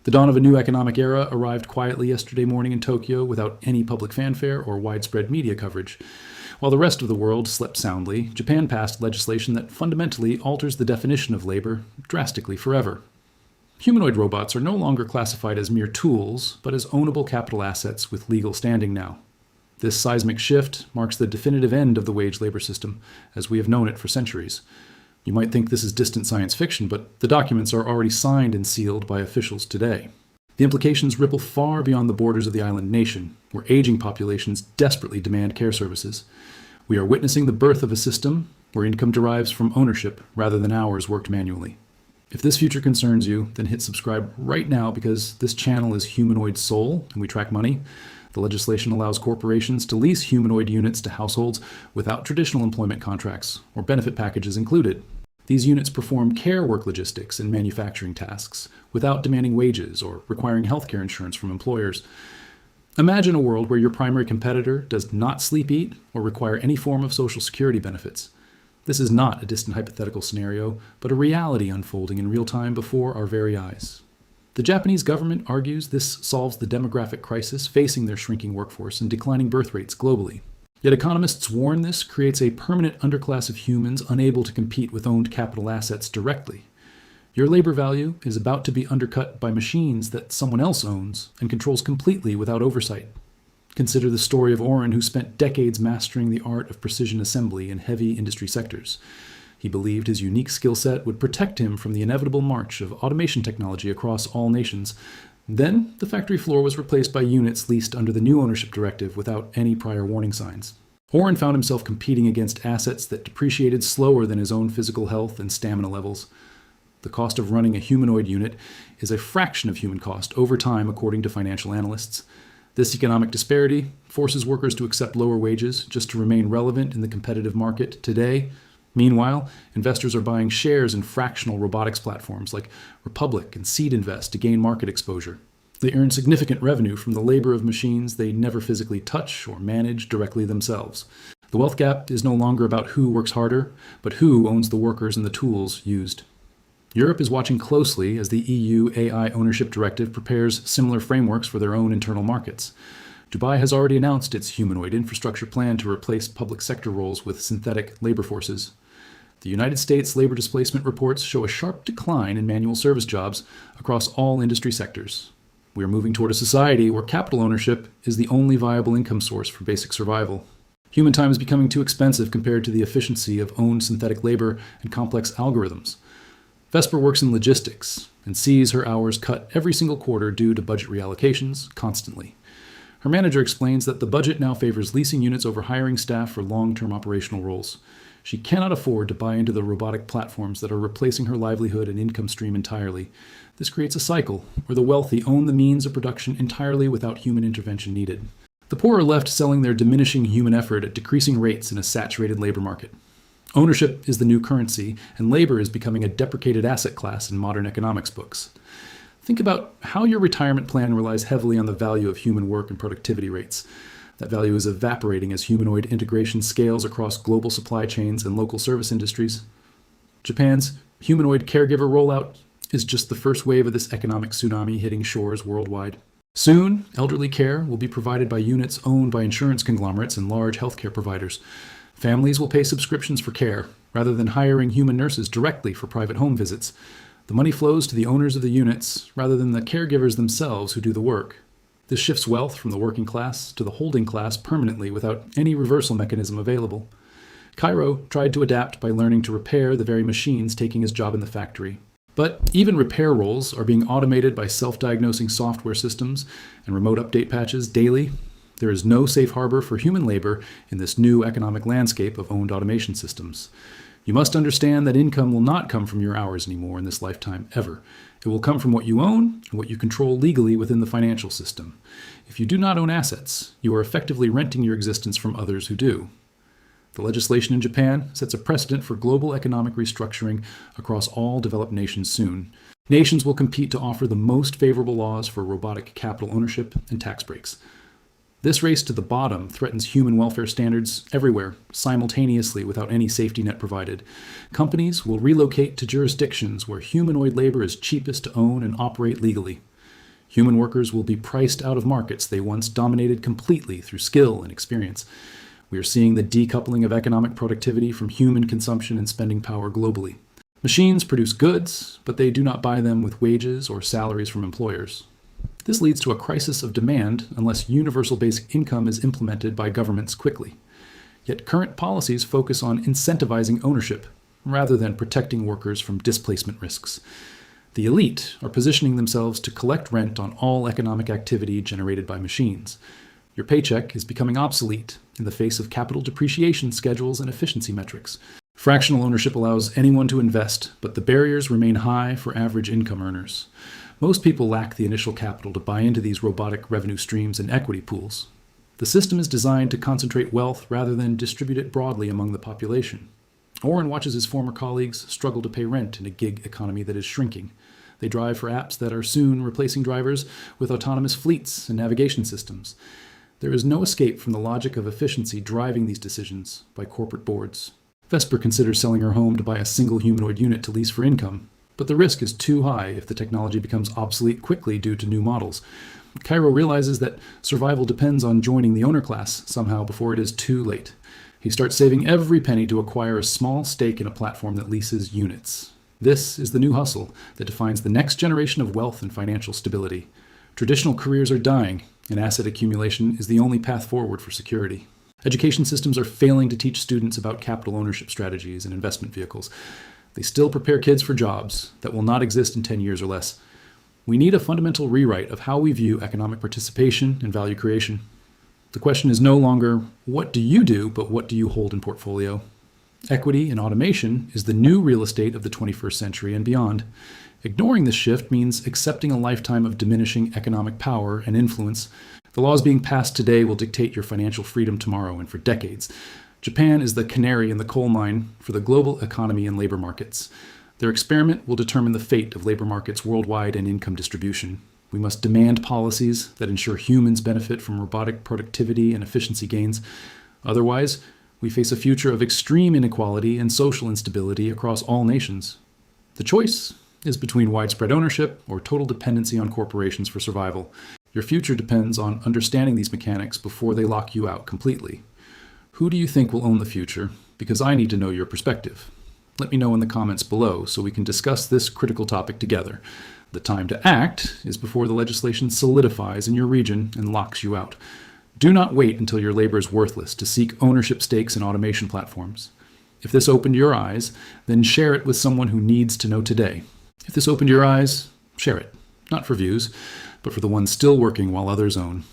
The dawn of a new economic era arrived quietly yesterday morning in Tokyo without any public fanfare or widespread media coverage. While the rest of the world slept soundly, Japan passed legislation that fundamentally alters the definition of labor drastically forever. Humanoid robots are no longer classified as mere tools, but as ownable capital assets with legal standing now. This seismic shift marks the definitive end of the wage labor system, as we have known it for centuries. You might think this is distant science fiction, but the documents are already signed and sealed by officials today. The implications ripple far beyond the borders of the island nation, where aging populations desperately demand care services. We are witnessing the birth of a system where income derives from ownership rather than hours worked manually. If this future concerns you, then hit subscribe right now, because this channel is Humanoid Soul and we track money. The legislation allows corporations to lease humanoid units to households without traditional employment contracts or benefit packages included. These units perform care work logistics and manufacturing tasks without demanding wages or requiring healthcare insurance from employers. Imagine a world where your primary competitor does not sleep, eat, or require any form of social security benefits. This is not a distant hypothetical scenario, but a reality unfolding in real time before our very eyes. The Japanese government argues this solves the demographic crisis facing their shrinking workforce and declining birth rates globally. Yet economists warn this creates a permanent underclass of humans unable to compete with owned capital assets directly. Your labor value is about to be undercut by machines that someone else owns and controls completely without oversight. Consider the story of Oren, who spent decades mastering the art of precision assembly in heavy industry sectors. He believed his unique skill set would protect him from the inevitable march of automation technology across all nations. Then, the factory floor was replaced by units leased under the new ownership directive without any prior warning signs. Oren found himself competing against assets that depreciated slower than his own physical health and stamina levels. The cost of running a humanoid unit is a fraction of human cost over time, according to financial analysts. This economic disparity forces workers to accept lower wages just to remain relevant in the competitive market today. Meanwhile, investors are buying shares in fractional robotics platforms like Republic and Seed Invest to gain market exposure. They earn significant revenue from the labor of machines they never physically touch or manage directly themselves. The wealth gap is no longer about who works harder, but who owns the workers and the tools used. Europe is watching closely as the EU AI Ownership Directive prepares similar frameworks for their own internal markets. Dubai has already announced its humanoid infrastructure plan to replace public sector roles with synthetic labor forces. The United States labor displacement reports show a sharp decline in manual service jobs across all industry sectors. We are moving toward a society where capital ownership is the only viable income source for basic survival. Human time is becoming too expensive compared to the efficiency of owned synthetic labor and complex algorithms. Vesper works in logistics and sees her hours cut every single quarter due to budget reallocations constantly. Her manager explains that the budget now favors leasing units over hiring staff for long-term operational roles. She cannot afford to buy into the robotic platforms that are replacing her livelihood and income stream entirely. This creates a cycle where the wealthy own the means of production entirely without human intervention needed. The poor are left selling their diminishing human effort at decreasing rates in a saturated labor market. Ownership is the new currency, and labor is becoming a deprecated asset class in modern economics books. Think about how your retirement plan relies heavily on the value of human work and productivity rates. That value is evaporating as humanoid integration scales across global supply chains and local service industries. Japan's humanoid caregiver rollout is just the first wave of this economic tsunami hitting shores worldwide. Soon, elderly care will be provided by units owned by insurance conglomerates and large healthcare providers. Families will pay subscriptions for care, rather than hiring human nurses directly for private home visits. The money flows to the owners of the units, rather than the caregivers themselves who do the work. This shifts wealth from the working class to the holding class permanently without any reversal mechanism available. Cairo tried to adapt by learning to repair the very machines taking his job in the factory. But even repair roles are being automated by self-diagnosing software systems and remote update patches daily. There is no safe harbor for human labor in this new economic landscape of owned automation systems. You must understand that income will not come from your hours anymore in this lifetime, ever. It will come from what you own and what you control legally within the financial system. If you do not own assets, you are effectively renting your existence from others who do. The legislation in Japan sets a precedent for global economic restructuring across all developed nations soon. Nations will compete to offer the most favorable laws for robotic capital ownership and tax breaks. This race to the bottom threatens human welfare standards everywhere, simultaneously without any safety net provided. Companies will relocate to jurisdictions where humanoid labor is cheapest to own and operate legally. Human workers will be priced out of markets they once dominated completely through skill and experience. We are seeing the decoupling of economic productivity from human consumption and spending power globally. Machines produce goods, but they do not buy them with wages or salaries from employers. This leads to a crisis of demand unless universal basic income is implemented by governments quickly. Yet current policies focus on incentivizing ownership rather than protecting workers from displacement risks. The elite are positioning themselves to collect rent on all economic activity generated by machines. Your paycheck is becoming obsolete in the face of capital depreciation schedules and efficiency metrics. Fractional ownership allows anyone to invest, but the barriers remain high for average income earners. Most people lack the initial capital to buy into these robotic revenue streams and equity pools. The system is designed to concentrate wealth rather than distribute it broadly among the population. Oren watches his former colleagues struggle to pay rent in a gig economy that is shrinking. They drive for apps that are soon replacing drivers with autonomous fleets and navigation systems. There is no escape from the logic of efficiency driving these decisions by corporate boards. Vesper considers selling her home to buy a single humanoid unit to lease for income, but the risk is too high if the technology becomes obsolete quickly due to new models. Cairo realizes that survival depends on joining the owner class somehow before it is too late. He starts saving every penny to acquire a small stake in a platform that leases units. This is the new hustle that defines the next generation of wealth and financial stability. Traditional careers are dying, and asset accumulation is the only path forward for security. Education systems are failing to teach students about capital ownership strategies and investment vehicles. They still prepare kids for jobs that will not exist in 10 years or less. We need a fundamental rewrite of how we view economic participation and value creation. The question is no longer, what do you do, but what do you hold in portfolio? Equity and automation is the new real estate of the 21st century and beyond. Ignoring this shift means accepting a lifetime of diminishing economic power and influence. The laws being passed today will dictate your financial freedom tomorrow and for decades. Japan is the canary in the coal mine for the global economy and labor markets. Their experiment will determine the fate of labor markets worldwide and income distribution. We must demand policies that ensure humans benefit from robotic productivity and efficiency gains. Otherwise, we face a future of extreme inequality and social instability across all nations. The choice is between widespread ownership or total dependency on corporations for survival. Your future depends on understanding these mechanics before they lock you out completely. Who do you think will own the future? Because I need to know your perspective. Let me know in the comments below so we can discuss this critical topic together. The time to act is before the legislation solidifies in your region and locks you out. Do not wait until your labor is worthless to seek ownership stakes in automation platforms. If this opened your eyes, then share it with someone who needs to know today. If this opened your eyes, share it. Not for views, but for the ones still working while others own.